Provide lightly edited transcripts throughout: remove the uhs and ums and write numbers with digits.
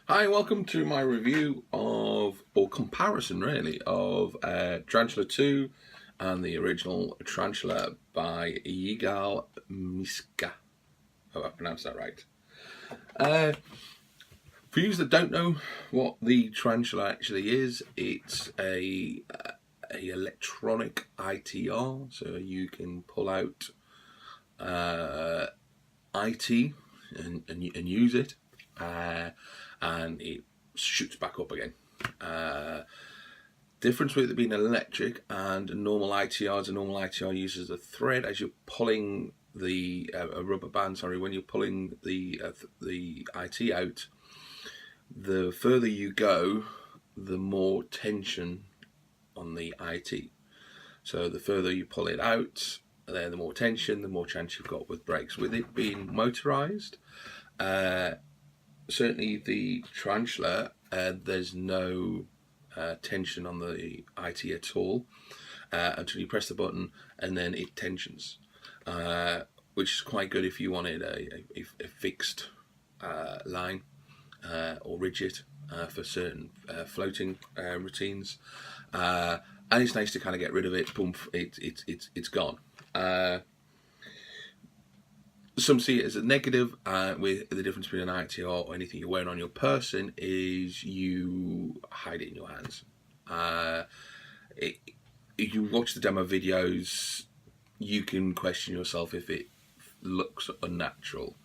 Hi, welcome to my review of, or comparison really, of Tarantula 2 and the original Tarantula by Yigal Miska. Hope I pronounced that right. For you that don't know what the Tarantula actually is, it's a electronic ITR, so you can pull out IT and use it. And it shoots back up again. Difference with it being electric and a normal ITR is a normal ITR uses a thread as you're pulling the a rubber band. Sorry, when you're pulling the IT out, the further you go, the more tension on the IT. So the further you pull it out, the more tension, the more chance you've got with brakes. With it being motorized, certainly the Tarantula, there's no tension on the IT at all until you press the button and then it tensions, which is quite good if you wanted a fixed line or rigid for certain floating routines. And it's nice to kind of get rid of it. Boom, it's gone. Some see it as a negative, with the difference between an ITR or anything you're wearing on your person is you hide it in your hands. If you watch the demo videos, you can question yourself if it looks unnatural.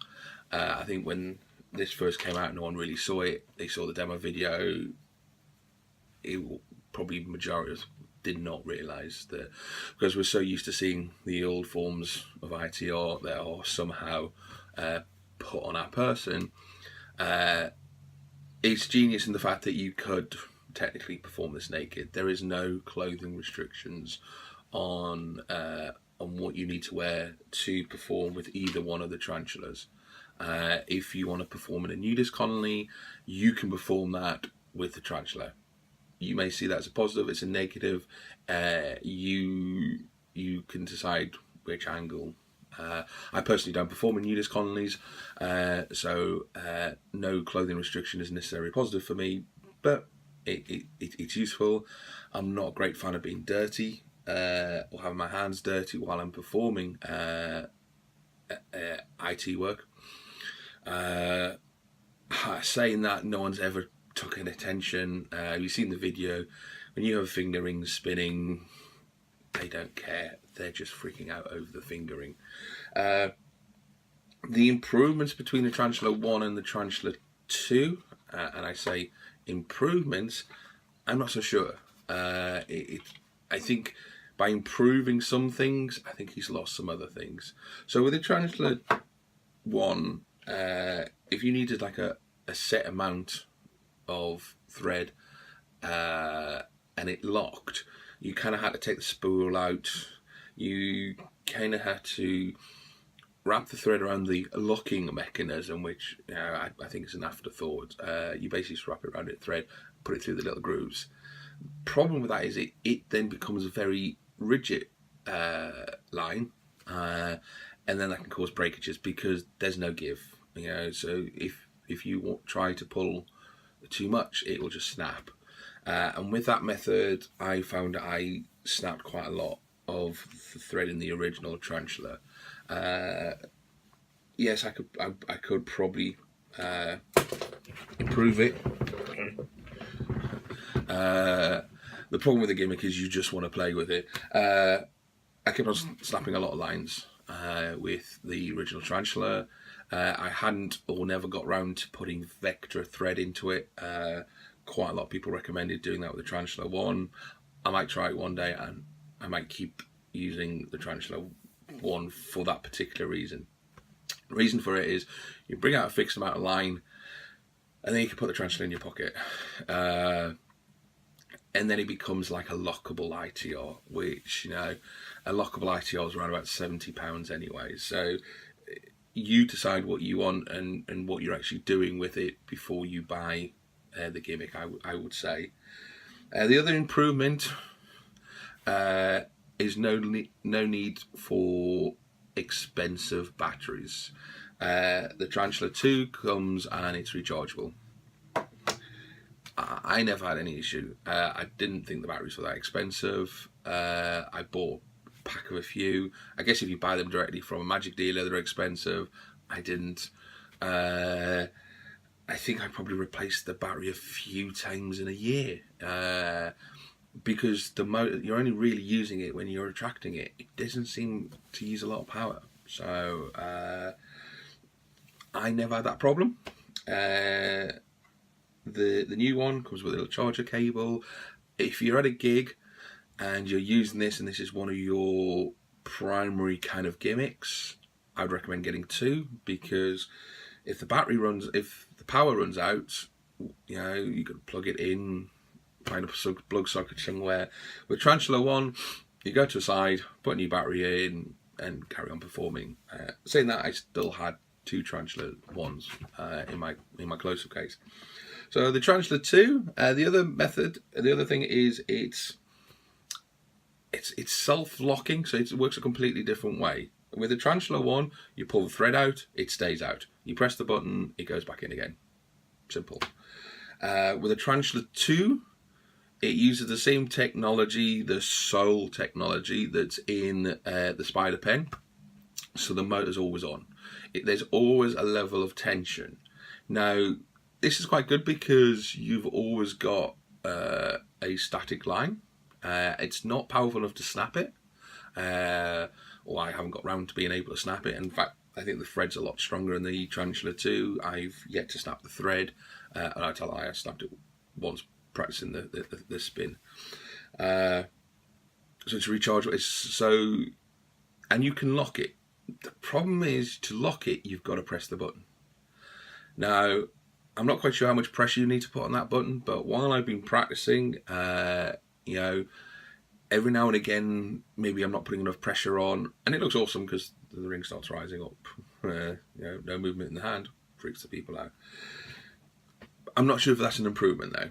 I think when this first came out, no one really saw it. They saw the demo video. Probably majority of us did not realise that, because we're so used to seeing the old forms of ITR that are somehow put on our person. It's genius in the fact that you could technically perform this naked. There is no clothing restrictions on what you need to wear to perform with either one of the Tarantulas. If you want to perform in a nudist colony, you can perform that with the Tarantula. You may see that as a positive, it's a negative. You can decide which angle. I personally don't perform in nudist colonies, so no clothing restriction is necessarily positive for me, but it's useful. I'm not a great fan of being dirty or having my hands dirty while I'm performing IT work. Saying that, no one's ever took an attention. You've seen the video. When you have finger rings spinning, they don't care. They're just freaking out over the fingering. The improvements between the Tarantula 1 and the Tarantula 2, and I say improvements, I'm not so sure. I think by improving some things, I think he's lost some other things. So with the Tarantula 1, if you needed like a set amount of thread and it locked, you kind of had to take the spool out. You kind of had to wrap the thread around the locking mechanism, which I think is an afterthought. You basically just wrap it around the thread, put it through the little grooves. Problem with that is it then becomes a very rigid line, and then that can cause breakages because there's no give. So if you try to pull too much, it will just snap. And with that method, I found I snapped quite a lot of the thread in the original Tarantula. Yes, I could probably improve it. The problem with the gimmick is you just want to play with it. I kept on snapping a lot of lines with the original Tarantula. I hadn't or never got round to putting vector thread into it. Quite a lot of people recommended doing that with the Tarantula 1. I might try it one day, and I might keep using the Tarantula 1 for that particular reason. The reason for it is you bring out a fixed amount of line, and then you can put the Tarantula in your pocket. And then it becomes like a lockable ITR, which, a lockable ITR is around about £70 anyway. So you decide what you want and what you're actually doing with it before you buy the gimmick, I would say. The other improvement is no need for expensive batteries. The Tarantula 2 comes and it's rechargeable. I never had any issue. I didn't think the batteries were that expensive. I bought a pack of a few. I guess if you buy them directly from a magic dealer, they're expensive. I didn't. I think I probably replaced the battery a few times in a year. Because the motor, you're only really using it when you're retracting it. It doesn't seem to use a lot of power. So I never had that problem. The new one comes with a little charger cable. If you're at a gig and you're using this and this is one of your primary kind of gimmicks, I'd recommend getting two, because if the power runs out, you could plug it in, find a plug socket somewhere. With Tarantula 1, you go to a side, put a new battery in, and carry on performing. Saying that, I still had two Tarantula 1s in my close-up case. So the Tarantula 2, the other thing is it's self-locking, so it works a completely different way. With the Tarantula 1, you pull the thread out, it stays out. You press the button, it goes back in again. Simple. With the Tarantula 2, it uses the same technology, the Soul technology that's in the Spider Pen. So the motor's always on. There's always a level of tension. Now, this is quite good because you've always got a static line. It's not powerful enough to snap it. Or I haven't got round to being able to snap it. In fact, I think the thread's a lot stronger in the Tarantula 2. I've yet to snap the thread. And I snapped it once practicing the spin. So it's rechargeable. And you can lock it. The problem is, to lock it, you've got to press the button. Now, I'm not quite sure how much pressure you need to put on that button, but while I've been practicing, every now and again, maybe I'm not putting enough pressure on, and it looks awesome because the ring starts rising up. No movement in the hand, freaks the people out. I'm not sure if that's an improvement though.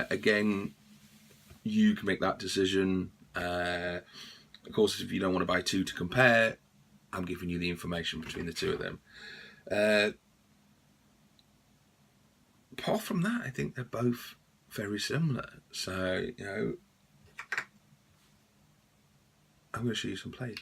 Again, you can make that decision. Of course, if you don't want to buy two to compare, I'm giving you the information between the two of them. Apart from that, I think they're both very similar. So, I'm going to show you some plays.